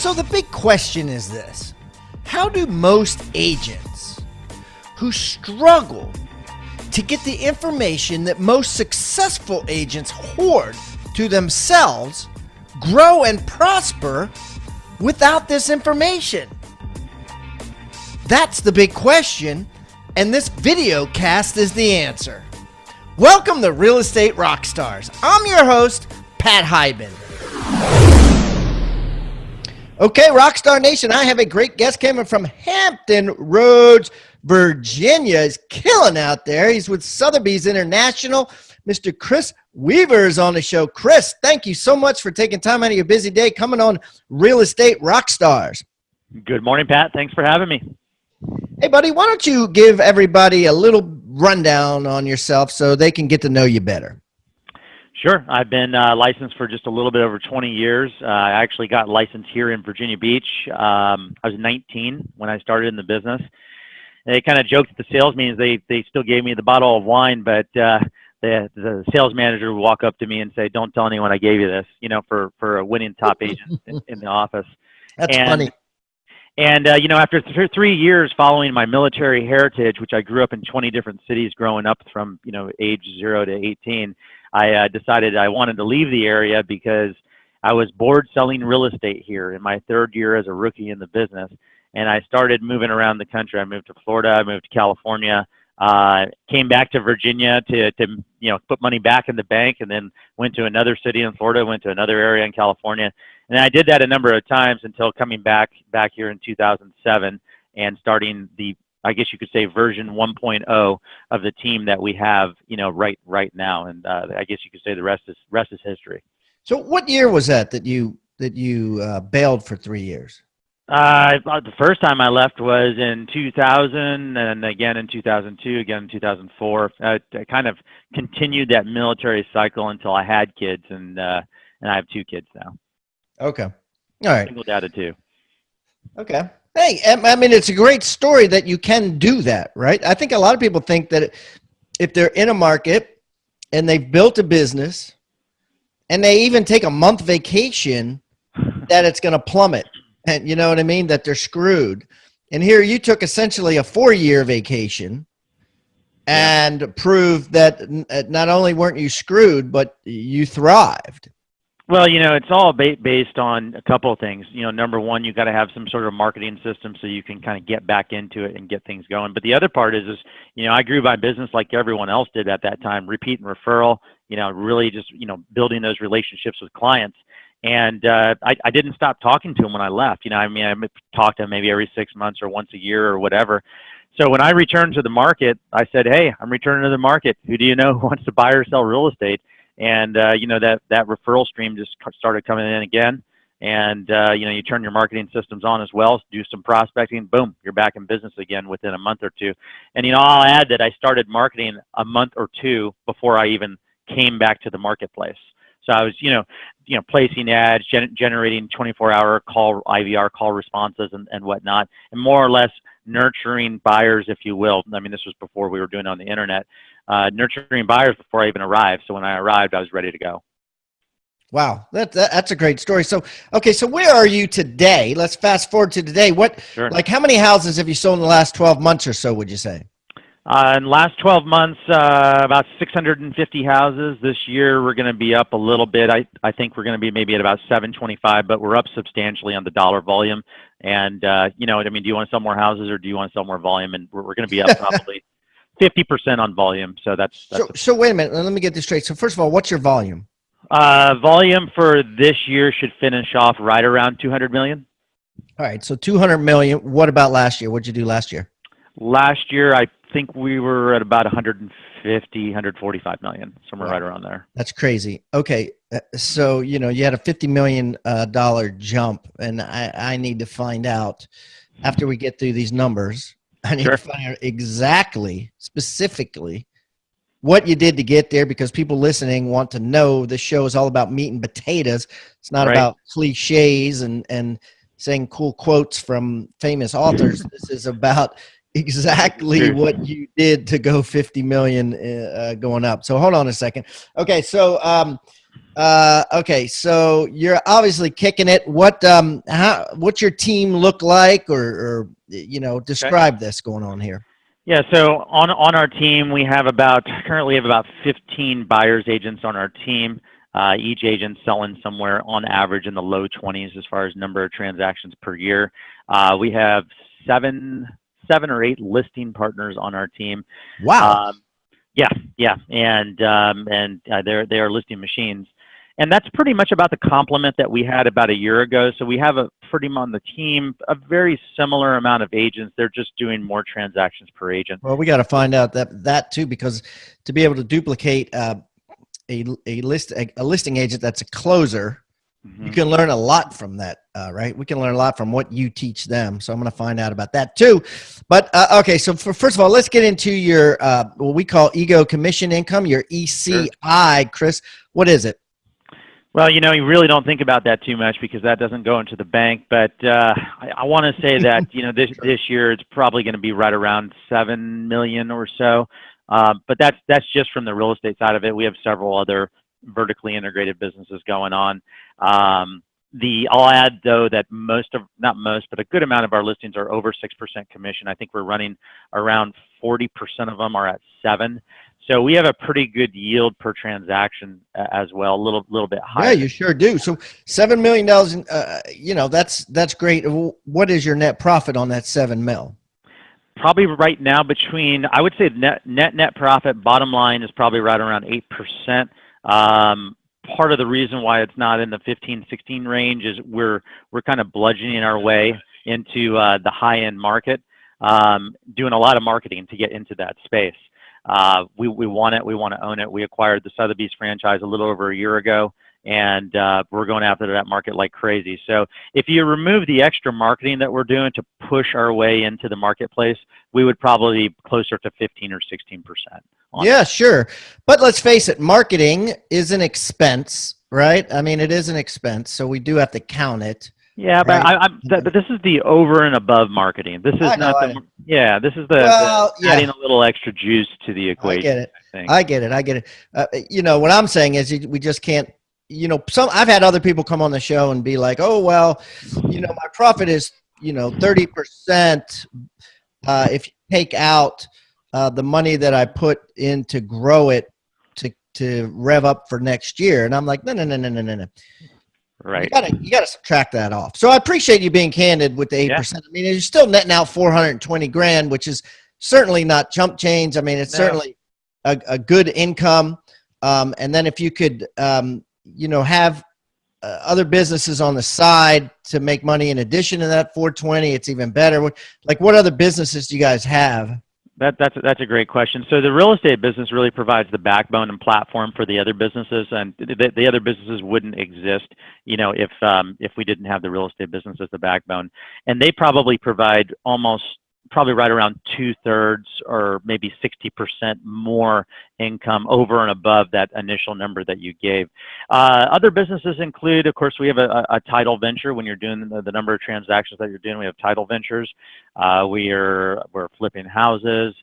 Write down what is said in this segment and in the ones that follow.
So the big question is this: how do most agents who struggle to get the information that most successful agents hoard to themselves grow and prosper without this information? That's the big question, and this video cast is the answer. Welcome to Real Estate Rockstars. I'm your host, Pat Hyben. Okay, Rockstar Nation, I have a great guest coming from Hampton Roads, Virginia. He's killing out there. He's with Sotheby's International. Mr. Kris Weaver is on the show. Kris, thank you so much for taking time out of your busy day coming on Real Estate Rockstars. Good morning, Pat. Thanks for having me. Hey, buddy, why don't you give everybody a little rundown on yourself so they can get to know you better? Sure. I've been licensed for just a little bit over 20 years. I actually got licensed here in Virginia Beach. I was 19 when I started in the business. They kind of joked at the sales meetings. They still gave me the bottle of wine, but the sales manager would walk up to me and say, "Don't tell anyone I gave you this," you know, for a winning top agent in the office. That's funny. And, you know, after 3 years following my military heritage, which I grew up in 20 different cities growing up from, you know, age 0 to 18, I decided I wanted to leave the area because I was bored selling real estate here in my third year as a rookie in the business. And I started moving around the country. I moved to Florida, I moved to California, came back to Virginia to you know, put money back in the bank, and then went to another city in Florida, went to another area in California. And I did that a number of times until coming back here in 2007 and starting the, I guess you could say, version 1.0 of the team that we have, you know, right now. And I guess you could say the rest is history. So what year was that you bailed for 3 years? The first time I left was in 2000, and again in 2002, again in 2004. I kind of continued that military cycle until I had kids, and I have 2 kids now. Okay. All right. Single dad of 2. Okay. Hey, I mean, it's a great story that you can do that, right? I think a lot of people think that if they're in a market and they've built a business and they even take a month vacation, that it's going to plummet. And you know what I mean? That they're screwed. And here you took essentially a 4-year vacation and proved that not only weren't you screwed, but you thrived. Well, you know, it's all based on a couple of things. You know, number one, you got to have some sort of marketing system so you can kind of get back into it and get things going. But the other part is, you know, I grew my business like everyone else did at that time, repeat and referral, you know, really just, you know, building those relationships with clients. And I didn't stop talking to them when I left. You know, I mean, I talked to them maybe every 6 months or once a year or whatever. So when I returned to the market, I said, "Hey, I'm returning to the market. Who do you know who wants to buy or sell real estate?" And, you know, that referral stream just started coming in again. And, you know, you turn your marketing systems on as well, do some prospecting, boom, you're back in business again within a month or two. And, you know, I'll add that I started marketing a month or two before I even came back to the marketplace. So I was, you know, placing ads, generating 24-hour IVR call responses and whatnot, and more or less nurturing buyers, if you will. I mean, this was before we were doing it on the internet. Nurturing buyers before I even arrived. So when I arrived, I was ready to go. Wow, that's a great story. So, okay, so where are you today? Let's fast forward to today. Sure. Like, how many houses have you sold in the last 12 months or so, would you say? In the last 12 months, about 650 houses. This year, we're going to be up a little bit. I think we're going to be maybe at about 725, but we're up substantially on the dollar volume. And, you know what I mean? Do you want to sell more houses or do you want to sell more volume? And we're going to be up probably 50% on volume. So that's so wait a minute. Let me get this straight. So first of all, what's your volume? Volume for this year should finish off right around 200 million. All right. So 200 million. What about last year? What'd you do last year? Last year, I think we were at about 150, 145 million, somewhere right around there. That's crazy. Okay. So, you know, you had a $50 million jump, and I need to find out after we get through these numbers. I need to find out exactly, specifically, what you did to get there, because people listening want to know. The show is all about meat and potatoes. It's not about cliches and saying cool quotes from famous authors. This is about exactly what you did to go 50 million going up. So hold on a second. Okay. So Okay, so you're obviously kicking it. What's your team look like, or Okay. describe this going on here? Yeah, so on our team, we have currently have about 15 buyers agents on our team. Each agent selling somewhere on average in the low 20s as far as number of transactions per year. We have seven or eight listing partners on our team. Wow. Um, yeah, yeah, and they are listing machines, and that's pretty much about the complement that we had about a year ago. So we have on the team a very similar amount of agents. They're just doing more transactions per agent. Well, we got to find out that too, because to be able to duplicate a listing agent that's a closer, you Hmm. can learn a lot from that, right? We can learn a lot from what you teach them. So I'm going to find out about that too. But okay, so first of all, let's get into your what we call ego commission income, your Sure. ECI, Kris. What is it? Well, you really don't think about that too much because that doesn't go into the bank. But I want to say that Sure. this year it's probably going to be right around 7 million or so. But that's just from the real estate side of it. We have several other vertically integrated businesses going on. I'll add though that not most, but a good amount of our listings are over 6% commission. I think we're running around 40% of them are at 7. So we have a pretty good yield per transaction as well, a little bit Yeah, higher. you sure do. So $7 million, that's great. What is your net profit on that 7 mil? Probably right now I would say net profit bottom line is probably right around 8%. Part of the reason why it's not in the 15, 16 range is we're kind of bludgeoning our way into the high end market, doing a lot of marketing to get into that space. We want it. We want to own it. We acquired the Sotheby's franchise a little over a year ago, and we're going after that market like crazy. So if you remove the extra marketing that we're doing to push our way into the marketplace, we would probably be closer to 15 or 16%. Yeah, sure. But let's face it, marketing is an expense, right? I mean, it is an expense, so we do have to count it, Yeah, but right? but this is the over and above marketing. This is I know. not this is the Well, yeah, adding a little extra juice to the I get equation, it. I think. I get it. I get it. What I'm saying is we just can't, I've had other people come on the show and be like, oh, well, my profit is, 30%. If you take out the money that I put in to grow it to rev up for next year. And I'm like, no, no, no, no, no, no, no. Right. You gotta subtract that off. So I appreciate you being candid with the 8%. I mean, you're still netting out 420 grand, which is certainly not chump change. I mean, it's certainly a good income. And then if you could, have other businesses on the side to make money in addition to that 420, it's even better. What other businesses do you guys have? That's a great question. So the real estate business really provides the backbone and platform for the other businesses, and the other businesses wouldn't exist, if we didn't have the real estate business as the backbone. And they probably provide probably right around 2/3 or maybe 60% more income over and above that initial number that you gave. Other businesses include, of course, we have a title venture. When you're doing the number of transactions that you're doing, we have title ventures. We're flipping houses.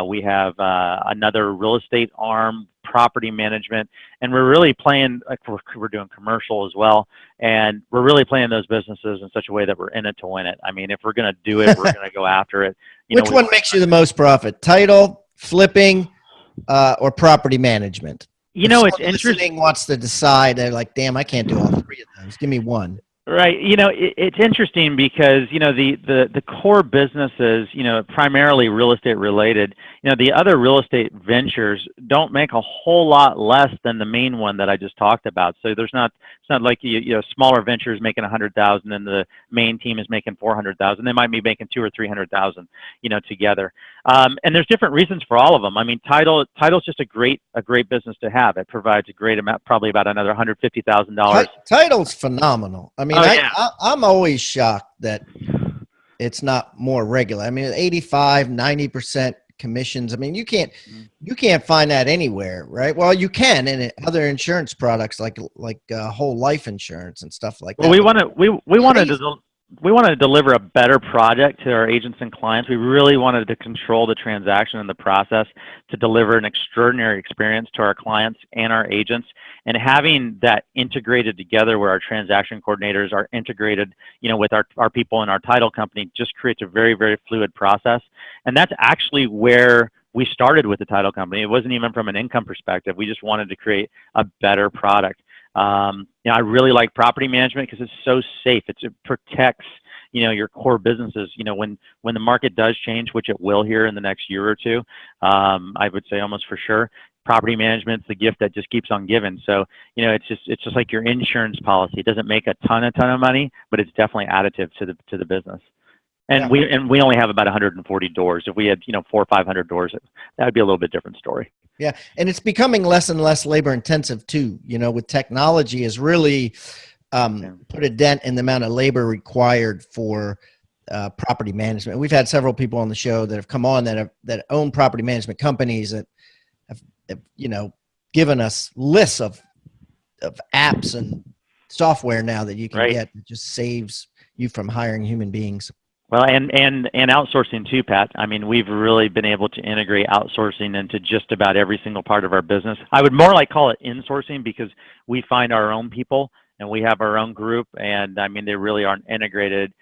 We have another real estate arm, property management, and we're really playing, like we're doing commercial as well, and we're really playing those businesses in such a way that we're in it to win it. I mean, if we're going to do it, we're going to go after it. Which one makes you the most profit? Title, flipping, or property management? If it's someone interesting. listening wants to decide, they're like, damn, I can't do all three of those. Give me one. Right. It's interesting because, the core businesses, primarily real estate related, the other real estate ventures don't make a whole lot less than the main one that I just talked about. So it's not like, smaller ventures making 100,000 and the main team is making 400,000. They might be making 200,000 or 300,000, together. And there's different reasons for all of them. I mean, title's just a great business to have. It provides a great amount, probably about another $150,000. Title's phenomenal. I mean, I'm always shocked that it's not more regular. I mean, 85, 90% commissions. I mean, you can't find that anywhere, right? Well, you can in other insurance products like whole life insurance and stuff like that. Well, we wanted we wanted to deliver a better product to our agents and clients. We really wanted to control the transaction and the process to deliver an extraordinary experience to our clients and our agents. And having that integrated together where our transaction coordinators are integrated, with our people in our title company just creates a very, very fluid process. And that's actually where we started with the title company. It wasn't even from an income perspective. We just wanted to create a better product. I really like property management because it's so safe. It protects, your core businesses. When the market does change, which it will here in the next year or two, I would say almost for sure, property management's the gift that just keeps on giving. So, it's just like your insurance policy. It doesn't make a ton of money, but it's definitely additive to the business. And we only have about 140 doors. If we had 400 or 500 doors, that would be a little bit different story. Yeah, and it's becoming less and less labor intensive too. With technology has really put a dent in the amount of labor required for property management. We've had several people on the show that have come on that own property management companies that have given us lists of apps and software now that you can get that just saves you from hiring human beings. Well, and outsourcing too, Pat. I mean, we've really been able to integrate outsourcing into just about every single part of our business. I would more like call it insourcing because we find our own people and we have our own group, and I mean, they really aren't integrated,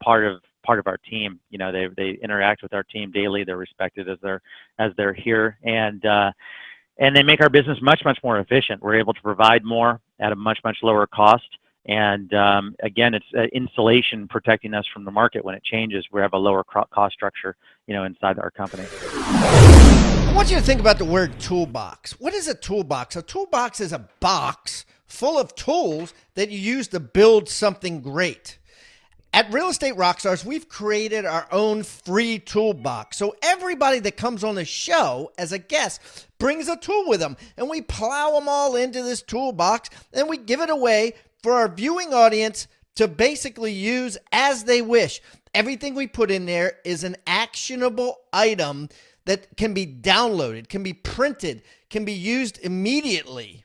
part of our team. They interact with our team daily. They're respected as they're here, and they make our business much more efficient. We're able to provide more at a much lower cost. And again, it's insulation protecting us from the market when it changes. We have a lower cost structure, inside our company. I want you to think about the word toolbox. What is a toolbox? A toolbox is a box full of tools that you use to build something great. At Real Estate Rockstars, we've created our own free toolbox. So everybody that comes on the show as a guest brings a tool with them, and we plow them all into this toolbox, and we give it away for our viewing audience to basically use as they wish. Everything we put in there is an actionable item that can be downloaded, can be printed, can be used immediately.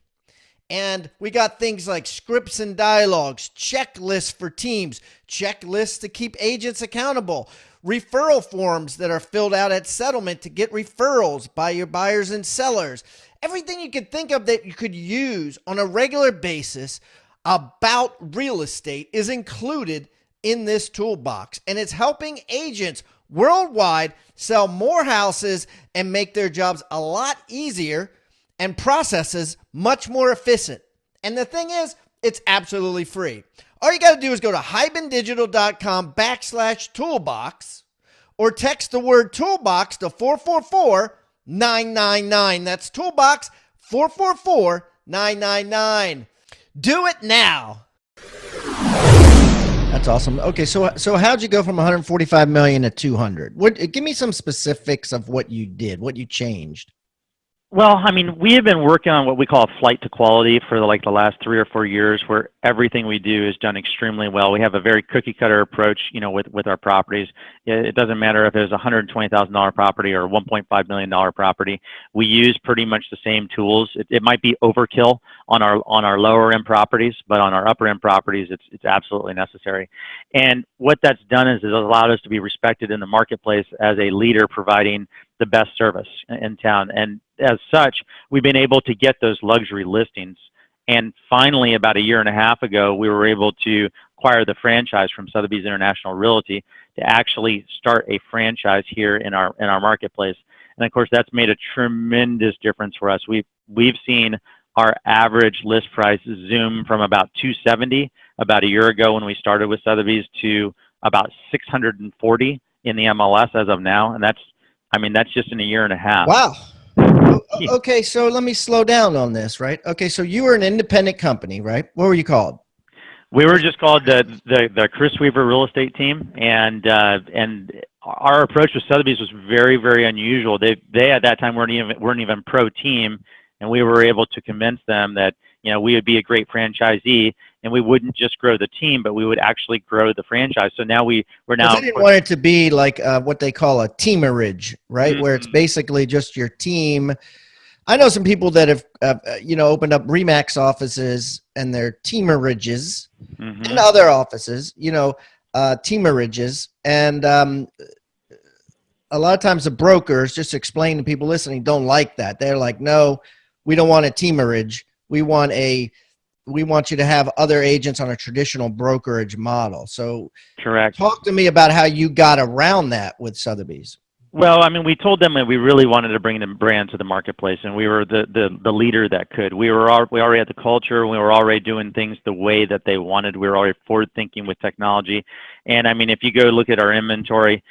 And we got things like scripts and dialogues, checklists for teams, checklists to keep agents accountable, referral forms that are filled out at settlement to get referrals by your buyers and sellers. Everything you could think of that you could use on a regular basis about real estate is included in this toolbox, and it's helping agents worldwide sell more houses and make their jobs a lot easier and processes much more efficient. And the thing is, it's absolutely free. All you got to do is go to hibandigital.com/toolbox or text the word toolbox to 444-999. That's toolbox 444-999. Do it now. That's awesome. Okay, so how'd you go from 145 million to 200? Give me some specifics of what you did, what you changed. Well, I mean, we have been working on what we call a flight to quality for the last 3 or 4 years, where everything we do is done extremely well. We have a very cookie cutter approach, with our properties. It doesn't matter if it's a $120,000 property or a $1.5 million property. We use pretty much the same tools. It might be overkill on our lower end properties, but on our upper end properties, it's absolutely necessary. And what that's done is it allowed us to be respected in the marketplace as a leader providing the best service in town. And as such, we've been able to get those luxury listings. And finally, about a year and a half ago, we were able to acquire the franchise from Sotheby's International Realty to actually start a franchise here in our marketplace. And of course, that's made a tremendous difference for us. We've seen our average list price zoom from about 270 about a year ago when we started with Sotheby's to about 640 in the MLS as of now. And that's just in a year and a half. Wow. Okay, so let me slow down on this, right? Okay, so you were an independent company, right? What were you called? We were just called the Kris Weaver Real Estate Team, and our approach with Sotheby's was very, very unusual. They at that time weren't even pro team, and we were able to convince them that we would be a great franchisee, and we wouldn't just grow the team, but we would actually grow the franchise. So now we're now. They didn't want it to be like what they call a teamerage, right? Mm-hmm. Where it's basically just your team. I know some people that have opened up Remax offices and their teamerages, mm-hmm. and other offices. teamerages, and a lot of times the brokers, just explain to people listening, don't like that. They're like, no, we don't want a teamerage. We want you to have other agents on a traditional brokerage model. So Correct. talk to me about how you got around that with Sotheby's. Well, I mean, we told them that we really wanted to bring the brand to the marketplace, and we were the leader that could. We already had the culture. We were already doing things the way that they wanted. We were already forward thinking with technology. And I mean, if you go look at our inventory,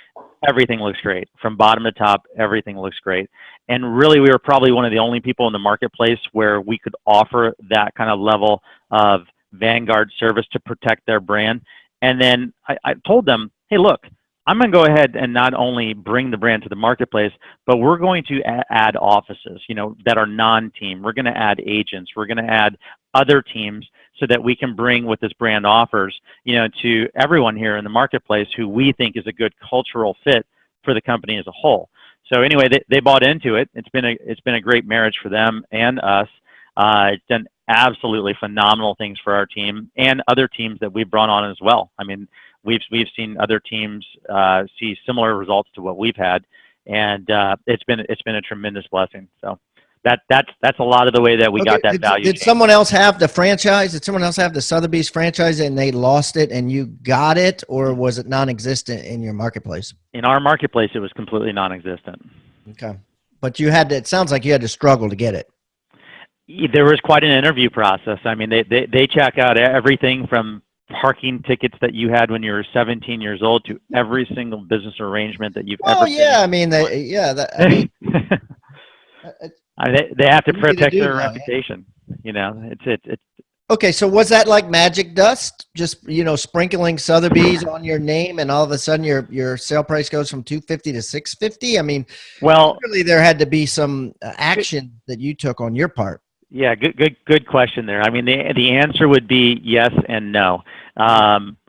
everything looks great. From bottom to top, everything looks great. And really, we were probably one of the only people in the marketplace where we could offer that kind of level of vanguard service to protect their brand. And then I told them, hey, look, I'm going to go ahead and not only bring the brand to the marketplace, but we're going to add offices, that are non-team. We're going to add agents. We're going to add other teams so that we can bring what this brand offers, to everyone here in the marketplace who we think is a good cultural fit for the company as a whole. So anyway, they bought into it. It's been a great marriage for them and us. It's done absolutely phenomenal things for our team and other teams that we've brought on as well. I mean, we've seen other teams see similar results to what we've had, and it's been a tremendous blessing. So that's a lot of the way that we got that value. Did someone else have the franchise? Did someone else have the Sotheby's franchise and they lost it and you got it, or was it non-existent in your marketplace? In our marketplace, it was completely non-existent. Okay, but you had to. It sounds like you had to struggle to get it. There was quite an interview process. I mean, they check out everything from parking tickets that you had when you were 17 years old to every single business arrangement that you've ever. Oh yeah, I mean, they have to protect their reputation. It's. Okay, so was that like magic dust? Just sprinkling Sotheby's on your name, and all of a sudden your sale price goes from $250 to $650. I mean, well, really, there had to be some action that you took on your part. Yeah, good question there. I mean, the answer would be yes and no.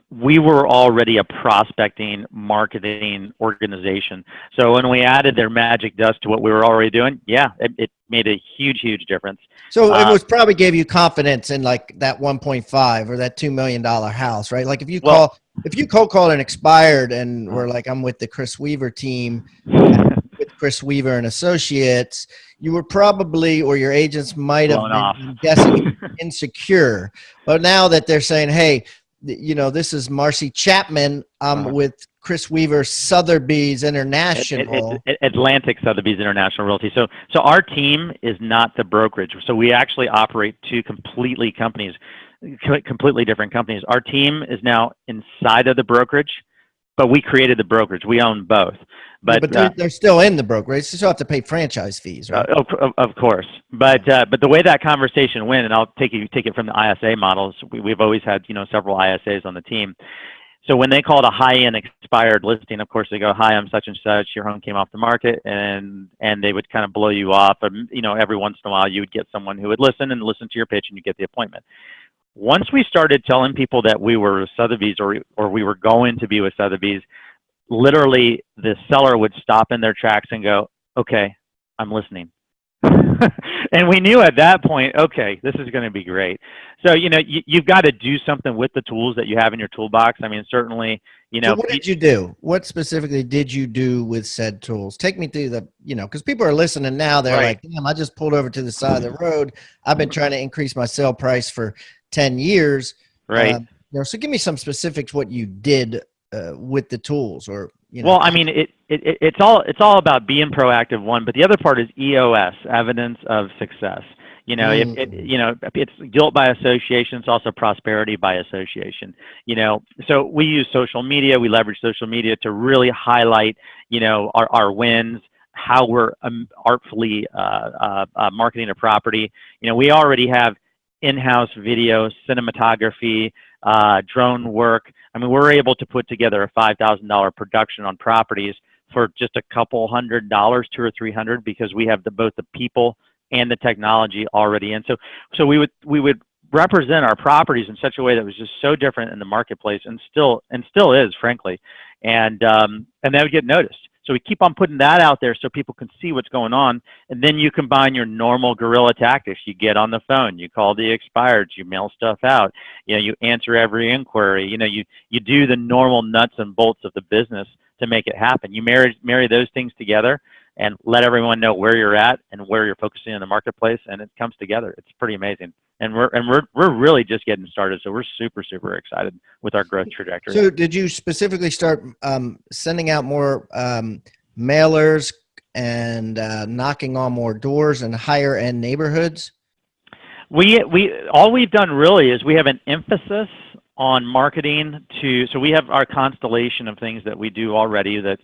We were already a prospecting marketing organization. So when we added their magic dust to what we were already doing, yeah, it made a huge difference. So it was probably gave you confidence in like that 1.5 or that $2 million house, right? Like if you cold called and expired and were like, I'm with the Kris Weaver team, with Kris Weaver and Associates, you were probably, or your agents might have been guessing insecure. But now that they're saying, hey, this is Marcy Chapman, with Kris Weaver Sotheby's International. Atlantic Sotheby's International Realty. So our team is not the brokerage. So we actually operate two completely different companies. Our team is now inside of the brokerage, but we created the brokerage. We own both. But they're still in the brokerage. They still have to pay franchise fees, right? Of course. But the way that conversation went, and I'll take it from the ISA models. We've always had several ISAs on the team. So when they called a high-end expired listing, of course they go, "Hi, I'm such and such. Your home came off the market," and they would kind of blow you off. Every once in a while you would get someone who would listen to your pitch, and you get the appointment. Once we started telling people that we were with Sotheby's or we were going to be with Sotheby's, literally the seller would stop in their tracks and go, "Okay, I'm listening." And we knew at that point, okay, this is going to be great. So, you've got to do something with the tools that you have in your toolbox. I mean, certainly, So what did you do? What specifically did you do with said tools? Take me through because people are listening now. They're like, damn, I just pulled over to the side of the road. I've been trying to increase my sale price for 10 years. Right. So give me some specifics what you did with the tools, or Well, I mean, it's all about being proactive, one, but the other part is EOS, evidence of success. It's guilt by association. It's also prosperity by association. So we use social media. We leverage social media to really highlight, our wins, how we're artfully marketing a property. We already have in-house video, cinematography, drone work. I mean, we're able to put together a $5,000 production on properties for just a couple $100, $200 or $300, because we have both the people and the technology already in. So we would represent our properties in such a way that was just so different in the marketplace, and still is, frankly, and that would get noticed. So we keep on putting that out there so people can see what's going on. And then you combine your normal guerrilla tactics. You get on the phone, you call the expireds, you mail stuff out, you answer every inquiry, you do the normal nuts and bolts of the business to make it happen. You marry those things together and let everyone know where you're at and where you're focusing in the marketplace, and it comes together. It's pretty amazing. And we're really just getting started, so we're super, super excited with our growth trajectory. So did you specifically start sending out more mailers and knocking on more doors in higher end neighborhoods? All we've done really is we have an emphasis on marketing so we have our constellation of things that we do already, that,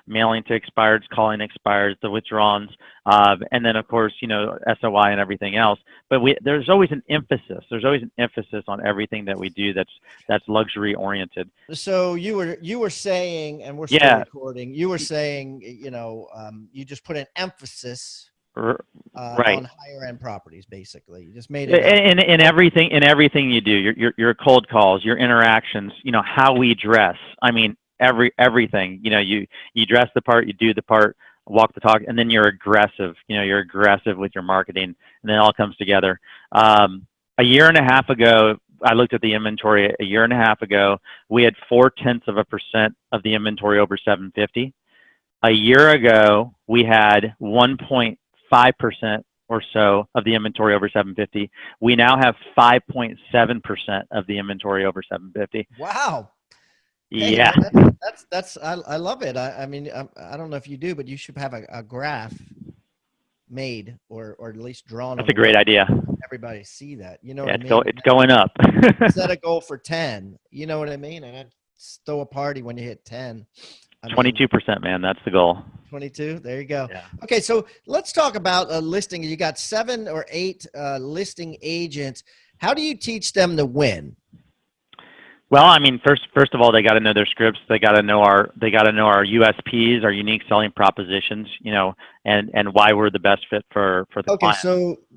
mailing to expireds, calling expireds, the withdrawals, and then of course, SOI and everything else. But there's always an emphasis. There's always an emphasis on everything that we do that's luxury oriented. So you were saying, and we're still recording, you were saying, you just put an emphasis right on higher end properties. Basically, you just made it in everything you do, your cold calls, your interactions, how we dress. I mean, everything. You dress the part, you do the part, walk the talk, and then you're aggressive. You're aggressive with your marketing, and then it all comes together. A year and a half ago, I looked at the inventory. A year and a half ago, we had 0.4% of the inventory over 750. A year ago, we had 1.5% or so of the inventory over 750. We now have 5.7% of the inventory over 750. Wow. Yeah. Hey, I love it. I mean, I don't know if you do, but you should have a graph made or at least drawn. That's a great idea. Everybody see that. It's going up. Set a goal for 10. You know what I mean? And I'd throw a party when you hit 10. 22%, man. That's the goal. 22. There you go. Yeah. Okay, so let's talk about listing. You got 7 or 8 listing agents. How do you teach them to win? Well, I mean, first of all, they got to know their scripts. They got to know our USPs, our unique selling propositions, and why we're the best fit for the client.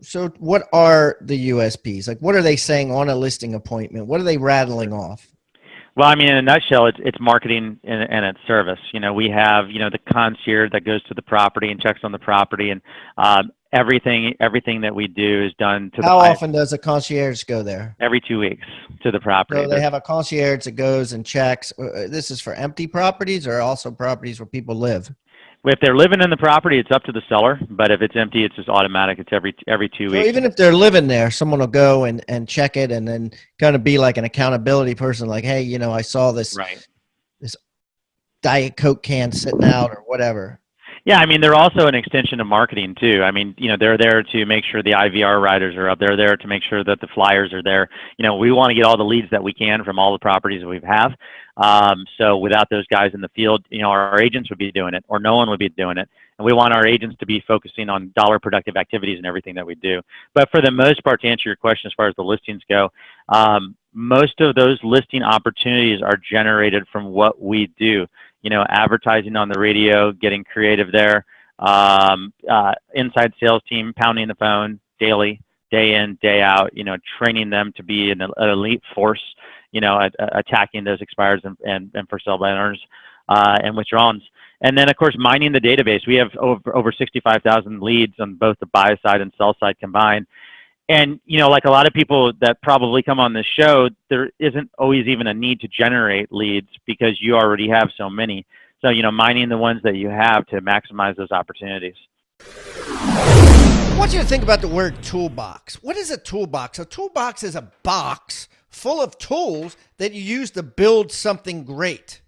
So what are the USPs? Like, what are they saying on a listing appointment? What are they rattling off? Well, I mean, in a nutshell, it's marketing and it's service. We have, the concierge that goes to the property and checks on the property, and everything that we do is done to the client. How often does a concierge go there? Every 2 weeks to the property. So they have a concierge that goes and checks. This is for empty properties or also properties where people live? If they're living in the property, it's up to the seller. But if it's empty, it's just automatic. It's every 2 weeks. So even if they're living there, someone will go and check it and then kind of be like an accountability person. Like, hey, I saw this Diet Coke can sitting out or whatever. Yeah, I mean, they're also an extension of marketing too. I mean, they're there to make sure the IVR riders are up. They're there to make sure that the flyers are there. We want to get all the leads that we can from all the properties that we have. So without those guys in the field, our agents would be doing it, or no one would be doing it. And we want our agents to be focusing on dollar productive activities and everything that we do. But for the most part, to answer your question, as far as the listings go, most of those listing opportunities are generated from what we do. Advertising on the radio, getting creative there, inside sales team pounding the phone daily, day in, day out, training them to be an elite force, attacking those expireds and for sale by owners and withdrawals. And then, of course, mining the database. We have over 65,000 leads on both the buy side and sell side combined. And, like a lot of people that probably come on this show, there isn't always even a need to generate leads because you already have so many. So, mining the ones that you have to maximize those opportunities. I want you to think about the word toolbox. What is a toolbox? A toolbox is a box full of tools that you use to build something great.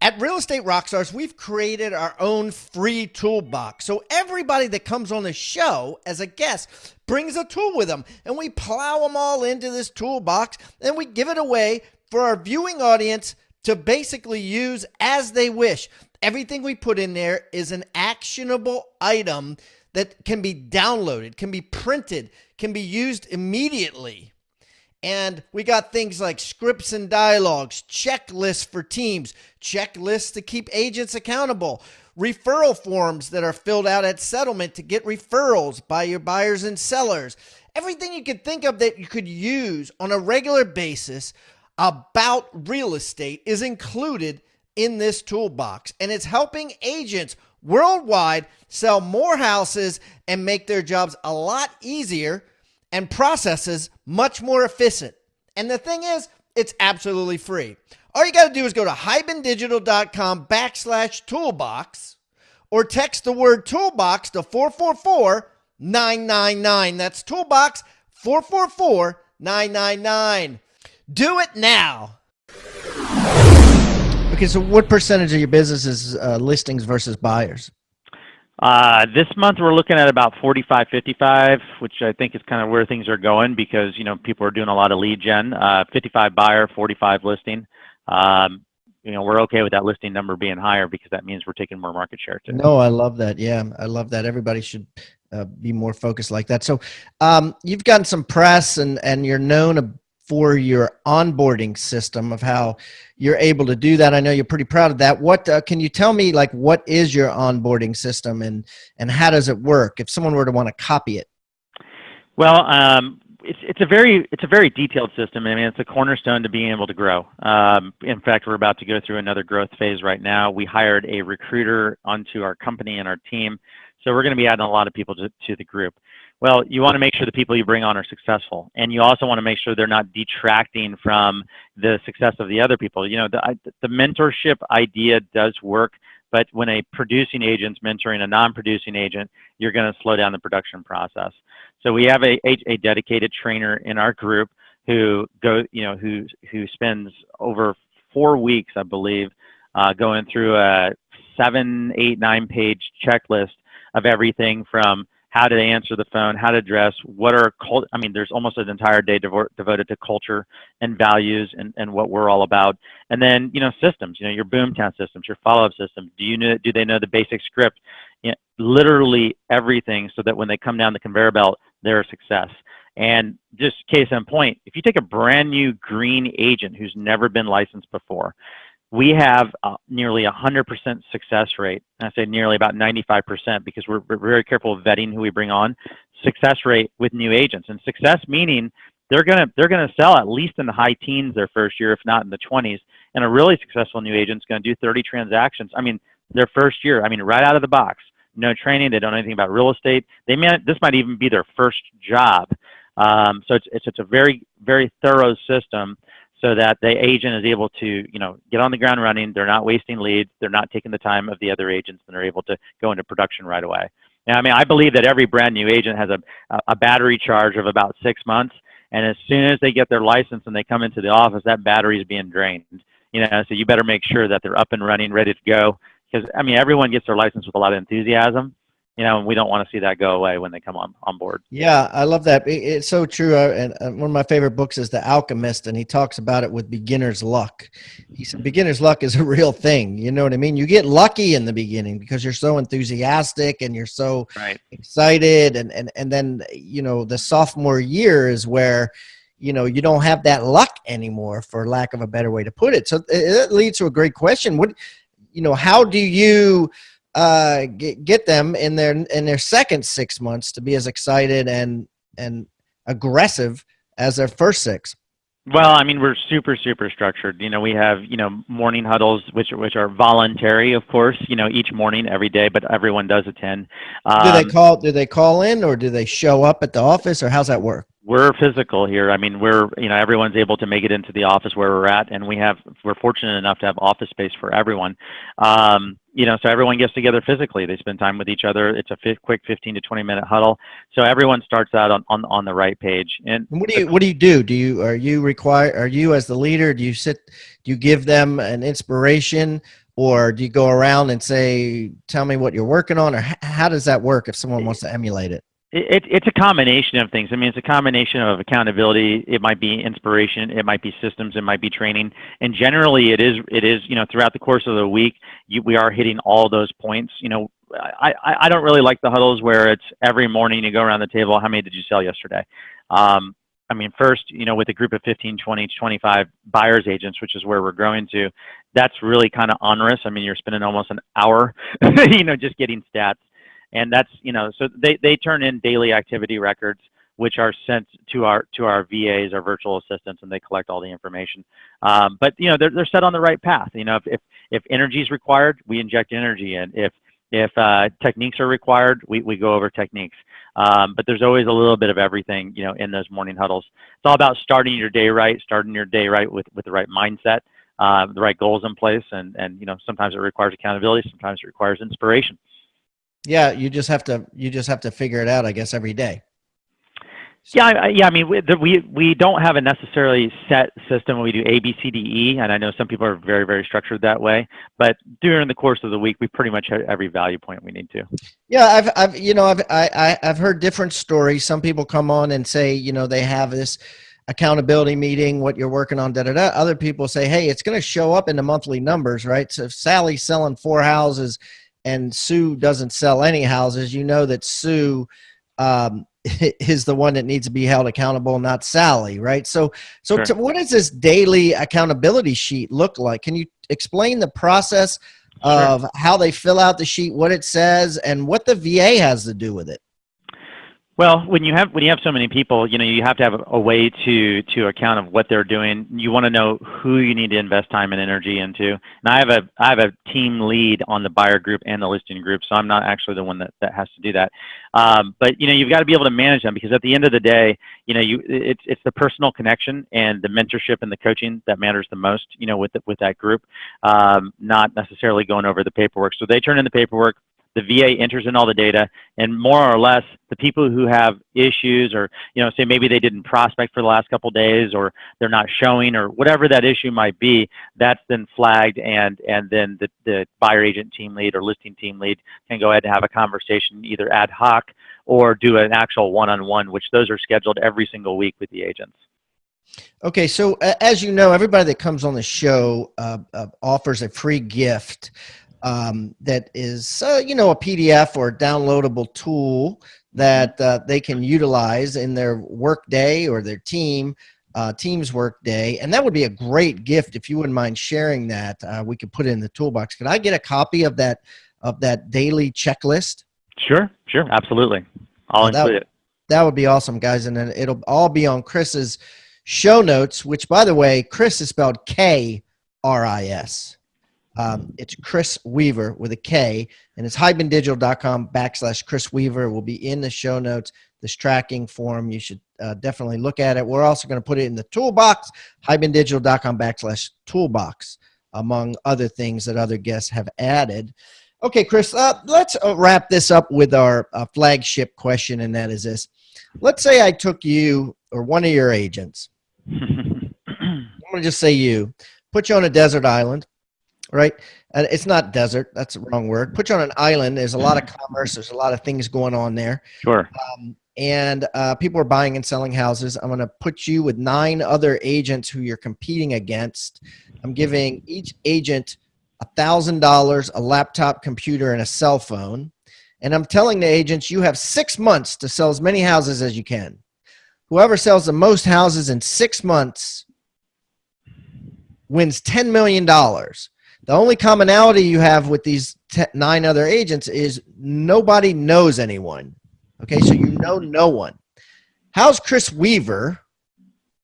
At Real Estate Rockstars, we've created our own free toolbox. So everybody that comes on the show as a guest brings a tool with them, and we plow them all into this toolbox, and we give it away for our viewing audience to basically use as they wish. Everything we put in there is an actionable item that can be downloaded, can be printed, can be used immediately. And we got things like scripts and dialogues, checklists for teams, checklists to keep agents accountable, referral forms that are filled out at settlement to get referrals by your buyers and sellers. Everything you could think of that you could use on a regular basis about real estate is included in this toolbox, and it's helping agents worldwide sell more houses and make their jobs a lot easier and processes much more efficient. And the thing is, it's absolutely free. All you got to do is go to hibandigital.com/toolbox or text the word toolbox to 444-999. That's toolbox 444-999. Do it now. Okay, so what percentage of your business is listings versus buyers? This month we're looking at about 45-55, which I think is kind of where things are going because, people are doing a lot of lead gen, 55 buyer, 45 listing. We're okay with that listing number being higher because that means we're taking more market share too. No, I love that. Yeah, I love that. Everybody should be more focused like that. So you've gotten some press and you're known for your onboarding system of how you're able to do that. I know you're pretty proud of that. What can you tell me, like, what is your onboarding system and how does it work if someone were to want to copy it? Well, it's a very detailed system. I mean, it's a cornerstone to being able to grow. In fact, we're about to go through another growth phase right now. We hired a recruiter onto our company and our team, so we're going to be adding a lot of people to the group. Well, you want to make sure the people you bring on are successful, and you also want to make sure they're not detracting from the success of the other people. The mentorship idea does work, but when a producing agent's mentoring a non-producing agent, you're going to slow down the production process. So we have a dedicated trainer in our group who spends over 4 weeks, I believe, going through a 7, 8, 9-page checklist of everything from how to answer the phone, how to dress, there's almost an entire day devoted to culture and values and what we're all about. And then, systems, your boomtown systems, your follow-up systems. Do they know the basic script? Literally everything so that when they come down the conveyor belt, they're a success. And just case in point, if you take a brand new green agent who's never been licensed before, we have nearly 100% success rate. And I say nearly about 95% because we're very careful of vetting who we bring on. Success rate with new agents, and success meaning they're gonna sell at least in the high teens their first year, if not in the 20s. And a really successful new agent's going to do 30 transactions. Their first year. Right out of the box. No training. They don't know anything about real estate. This might even be their first job. So it's a very, very thorough system, so that the agent is able to, get on the ground running. They're not wasting leads. They're not taking the time of the other agents, and they're able to go into production right away. Now, I believe that every brand new agent has a battery charge of about 6 months, and as soon as they get their license and they come into the office, that battery is being drained. So you better make sure that they're up and running, ready to go, because everyone gets their license with a lot of enthusiasm. And we don't want to see that go away when they come on board. Yeah, I love that. It's so true. And one of my favorite books is The Alchemist, and he talks about it with beginner's luck. He said beginner's luck is a real thing. You know what I mean? You get lucky in the beginning because you're so enthusiastic and you're so excited. And then, the sophomore year is where, you don't have that luck anymore, for lack of a better way to put it. So it leads to a great question. How do you get them in their second 6 months to be as excited and aggressive as their first 6? Well, we're super, super structured. We have, morning huddles, which are voluntary, of course, each morning, every day, but everyone does attend. Do they call in, or do they show up at the office, or how's that work? We're physical here. Everyone's able to make it into the office where we're at, and we're fortunate enough to have office space for everyone. So everyone gets together physically. They spend time with each other. It's a quick 15 to 20-minute huddle. So everyone starts out on the right page. And what do you do? Are you as the leader, do you give them an inspiration, or do you go around and say, tell me what you're working on, or how does that work if someone wants to emulate it? It's a combination of things. It's a combination of accountability. It might be inspiration. It might be systems. It might be training. And generally, it is. Throughout the course of the week, we are hitting all those points. I don't really like the huddles where it's every morning you go around the table. How many did you sell yesterday? First, with a group of 15, 20, 25 buyers agents, which is where we're growing to, that's really kind of onerous. You're spending almost an hour, just getting stats. And that's, so they turn in daily activity records. which are sent to our VAs, our virtual assistants, and they collect all the information. But they're set on the right path. If energy is required, we inject energy in. If techniques are required, we go over techniques. But there's always a little bit of everything, in those morning huddles. It's all about starting your day right with the right mindset, the right goals in place, and sometimes it requires accountability, sometimes it requires inspiration. Yeah, you just have to figure it out, I guess, every day. Yeah, I mean, we don't have a necessarily set system. We do A, B, C, D, E, and I know some people are very, very structured that way. But during the course of the week, we pretty much hit every value point we need to. Yeah, I've heard different stories. Some people come on and say, they have this accountability meeting, what you're working on, da da da. Other people say, hey, it's going to show up in the monthly numbers, right? So if Sally's selling 4 houses and Sue doesn't sell any houses, that Sue is the one that needs to be held accountable, not Sally, right? So Sure. What does this daily accountability sheet look like? Can you explain the process of how they fill out the sheet, what it says, and what the VA has to do with it? Well, when you have so many people, you have to have a way to account of what they're doing. You want to know who you need to invest time and energy into. And I have a team lead on the buyer group and the listing group, so I'm not actually the one that has to do that. But you've got to be able to manage them, because at the end of the day, it's the personal connection and the mentorship and the coaching that matters the most, with that group, not necessarily going over the paperwork. So they turn in the paperwork. The VA enters in all the data, and more or less the people who have issues, or say maybe they didn't prospect for the last couple of days, or they're not showing, or whatever that issue might be, that's then flagged, and then the buyer agent team lead or listing team lead can go ahead and have a conversation, either ad hoc or do an actual one-on-one, which those are scheduled every single week with the agents. Okay, so as you know, everybody that comes on the show offers a free gift. That is, a PDF or downloadable tool that they can utilize in their work day or their team's work day. And that would be a great gift. If you wouldn't mind sharing that, we could put it in the toolbox. Could I get a copy of that daily checklist? Sure, absolutely. I'll include it. That would be awesome, guys. And then it'll all be on Kris's show notes, which, by the way, Kris is spelled K-R-I-S. It's Kris Weaver with a K, and it's hibandigital.com/Kris Weaver. It will be in the show notes, this tracking form. You should definitely look at it. We're also going to put it in the toolbox, hibandigital.com/toolbox, among other things that other guests have added. Okay, Kris, let's wrap this up with our flagship question, and that is this. Let's say I took you or one of your agents. I'm going to just say you. Put you on a desert island. Right? And it's not desert. That's the wrong word. Put you on an island. There's a lot of commerce. There's a lot of things going on there. Sure. And people are buying and selling houses. I'm going to put you with 9 other agents who you're competing against. I'm giving each agent $1,000, a laptop, computer, and a cell phone. And I'm telling the agents, you have 6 months to sell as many houses as you can. Whoever sells the most houses in 6 months wins $10 million. The only commonality you have with these 9 other agents is nobody knows anyone. Okay, so no one. How's Kris Weaver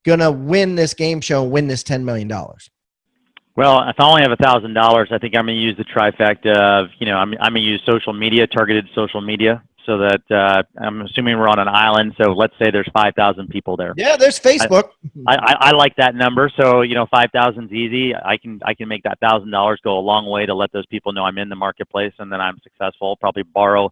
going to win this game show and win this $10 million? Well, if I only have $1,000, I think I'm going to use the trifecta of, I'm going to use social media, targeted social media, so that I'm assuming we're on an island. So let's say there's 5,000 people there. Yeah, there's Facebook. I like that number. So 5,000 is easy. I can make that $1,000 go a long way to let those people know I'm in the marketplace and that I'm successful. Probably borrow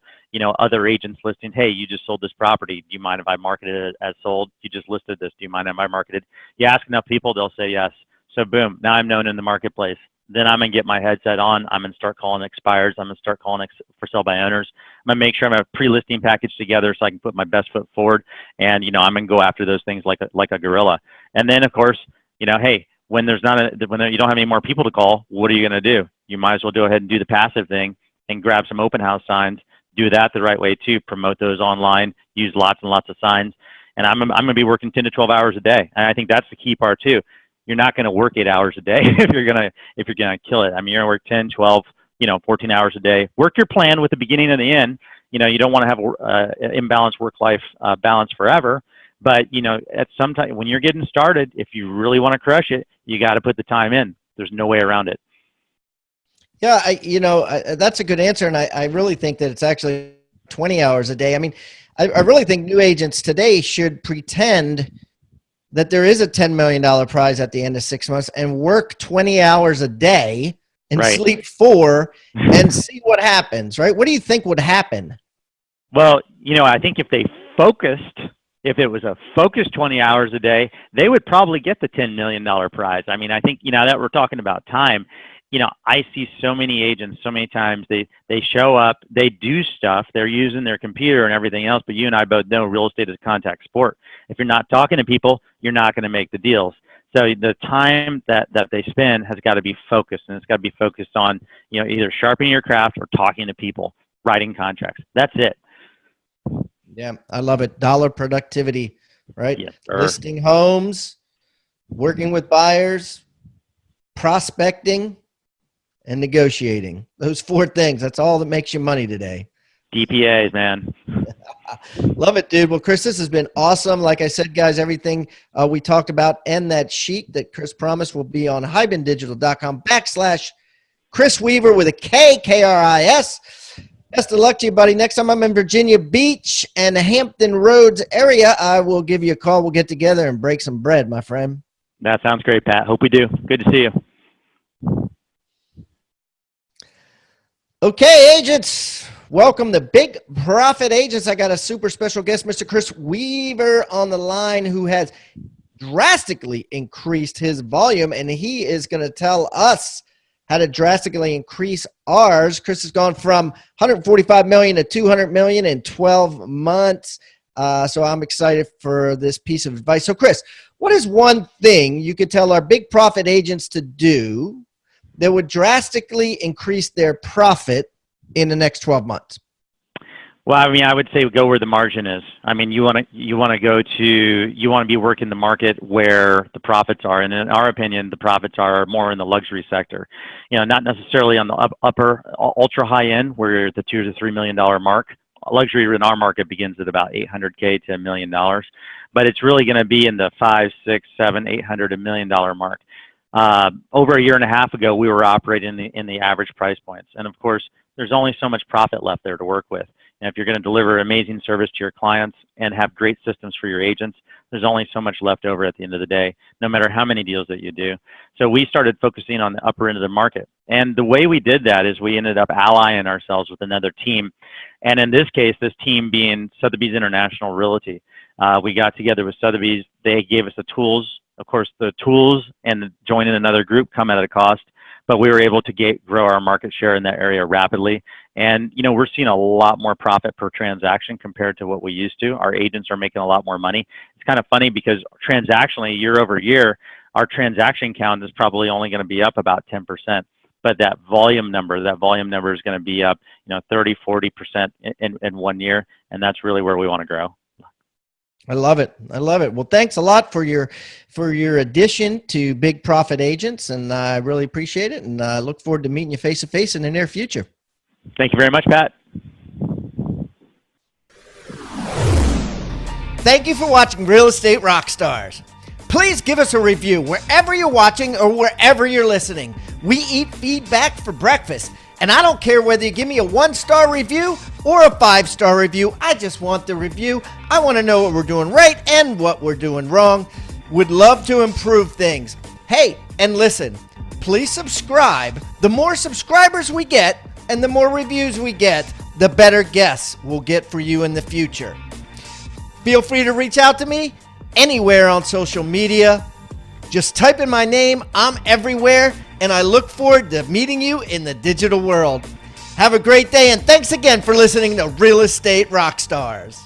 other agents listing. Hey, you just sold this property. Do you mind if I marketed it as sold? You just listed this. Do you mind if I marketed? You ask enough people, they'll say yes. So boom, now I'm known in the marketplace. Then I'm going to get my headset on. I'm going to start calling expires. I'm going to start calling for sale by owners. I'm going to make sure I have a pre-listing package together so I can put my best foot forward. And, I'm going to go after those things like a gorilla. And then, of course, hey, when you don't have any more people to call, what are you going to do? You might as well go ahead and do the passive thing and grab some open house signs. Do that the right way too. Promote those online. Use lots and lots of signs. And I'm going to be working 10 to 12 hours a day. And I think that's the key part too. You're not going to work 8 hours a day if you're going to kill it. I mean, you're going to work 10, 12, 14 hours a day. Work your plan with the beginning and the end. You don't want to have imbalanced work-life balance forever. But, at some time when you're getting started, if you really want to crush it, you got to put the time in. There's no way around it. Yeah, that's a good answer. And I really think that it's actually 20 hours a day. I mean, I really think new agents today should pretend that there is a $10 million prize at the end of 6 months and work 20 hours a day and Right. sleep 4 and see what happens, right? What do you think would happen? Well, I think if it was a focused 20 hours a day, they would probably get the $10 million prize. I mean, I think, that we're talking about time, I see so many agents, so many times they show up, they do stuff, they're using their computer and everything else, but you and I both know real estate is a contact sport. If you're not talking to people, you're not going to make the deals. So the time that they spend has got to be focused, and it's got to be focused on, either sharpening your craft or talking to people, writing contracts. That's it. Yeah, I love it. Dollar productivity, right? Yes, sir. Listing homes, working with buyers, prospecting, and negotiating. Those 4 things. That's all that makes you money today. DPAs, man. Love it, dude. Well, Kris, this has been awesome. Like I said, guys, everything we talked about and that sheet that Kris promised will be on hibandigital.com/Kris Weaver with a K, K-R-I-S. Best of luck to you, buddy. Next time I'm in Virginia Beach and the Hampton Roads area, I will give you a call. We'll get together and break some bread, my friend. That sounds great, Pat. Hope we do. Good to see you. Okay, agents. Welcome to Big Profit Agents. I got a super special guest, Mr. Kris Weaver, on the line, who has drastically increased his volume, and he is going to tell us how to drastically increase ours. Kris has gone from 145 million to 200 million in 12 months. So I'm excited for this piece of advice. So Kris, what is one thing you could tell our big profit agents to do that would drastically increase their profit in the next 12 months? Well, I mean, I would say go where the margin is. I mean, you want to be working the market where the profits are, and in our opinion, the profits are more in the luxury sector. Not necessarily on the upper ultra high end where you're at the $2 to $3 million mark. Luxury in our market begins at about $800K to $1 million, but it's really going to be in the 5, 6, 7, 800, $1 million mark. Over a year and a half ago, we were operating in the average price points, and of course, there's only so much profit left there to work with. And if you're going to deliver amazing service to your clients and have great systems for your agents, there's only so much left over at the end of the day, no matter how many deals that you do. So we started focusing on the upper end of the market. And the way we did that is we ended up allying ourselves with another team. And in this case, this team being Sotheby's International Realty. We got together with Sotheby's. They gave us the tools. Of course, the tools and joining another group come at a cost. But we were able to grow our market share in that area rapidly. And, we're seeing a lot more profit per transaction compared to what we used to. Our agents are making a lot more money. It's kind of funny because transactionally, year over year, our transaction count is probably only going to be up about 10%. But that volume number is going to be up, 30, 40% in 1 year. And that's really where we want to grow. I love it. I love it. Well, thanks a lot for your addition to Big Profit Agents, and I really appreciate it, and I look forward to meeting you face to face in the near future. Thank you very much, Pat. Thank you for watching Real Estate Rockstars. Please give us a review wherever you're watching or wherever you're listening. We eat feedback for breakfast. And I don't care whether you give me a 1-star review or a 5-star review. I just want the review. I want to know what we're doing right and what we're doing wrong. Would love to improve things. Hey, and listen, please subscribe. The more subscribers we get and the more reviews we get, the better guests we'll get for you in the future. Feel free to reach out to me anywhere on social media. Just type in my name. I'm everywhere. And I look forward to meeting you in the digital world. Have a great day, and thanks again for listening to Real Estate Rockstars.